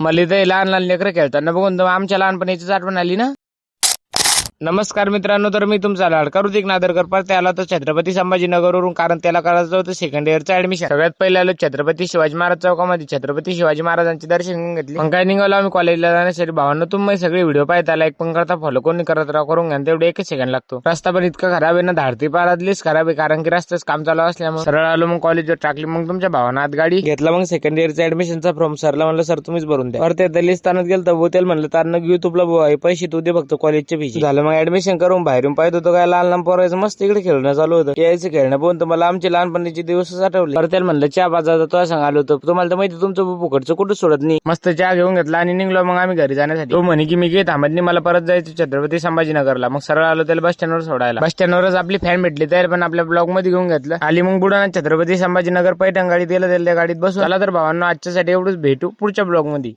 मला इथे लहान लहान लेकरं खेळताना बघून आमच्या लहानपणीचीच आठवण आली ना. नमस्कार मित्रांनो, तर मी तुमचा लाडका ऋतिक नादरकर परत आला तर छत्रपती संभाजीनगरवरून, कारण त्याला करायचं होतं सेकंड इयरचं ऍडमिशन. सगळ्यात पहिले आलो छत्रपती शिवाजी महाराज चौकामध्ये. छत्रपती शिवाजी महाराजांचे दर्शन घेतले. मग काय निघालो आम्ही कॉलेजला जाण्यासाठी. भावांनो, तुम्ही सगळे व्हिडिओ पाहता, लाईक पण करता, फॉलो कोणी करत राहा, करून घ्या. तेवढे 1 सेकंड लागतो. रस्ता पण इतका खराब आहे ना, धाडती पारातलीच खराब आहे, कारण की रस्त्याच काम चालू असल्यामुळे. सरळ आलो मग कॉलेजवर टाकली. मग तुमच्या भावानं आत गाडी घेतला. मग सेकंड इयरचा ऍडमिशनचा फॉर्म सरला म्हणलं सर तुम्हीच भरून द्या. परत दलिस्तानात गेलं तर बोतेल म्हणलं तारनं घेऊ तुला पैसे तू दे फक्त कॉलेजचे फी झालं. मग ऍडमिशन करून बाहेरून पाहत होतो काय लहान लहान पोरायचं मस्त इकडे खेळणं चालू होतं. यायचं खेळणं पण तुम्हाला आमचे लहानपणीचे दिवसच आठवले. परत त्याला म्हणलं चहा बाजारात तो सांग आलो होतो. तुम्हाला तर माहिती तुमचं फुकटचं कुठं सोडत नाही. मस्त चहा घेऊन घेतला आणि निघलो मग आम्ही घरी जाण्यासाठी. तो म्हणे की मी काही थांबत नाही, मला परत जायचं छत्रपती संभाजीनगरला. मग सरळ आलो त्याला बस स्टँडवर सोडायला. बस स्टँडवरच आपली फॅन भेटली, त्याला पण आपल्या ब्लॉग मध्ये घेऊन घेतलं. आली मग बुडाना छत्रपती संभाजीनगर पैठण गाडीत गेलं. त्या गाडीत बसून. चला तर भावांनो, आजच्यासाठी एवढंच. भेटू पुढच्या ब्लॉग मध्ये.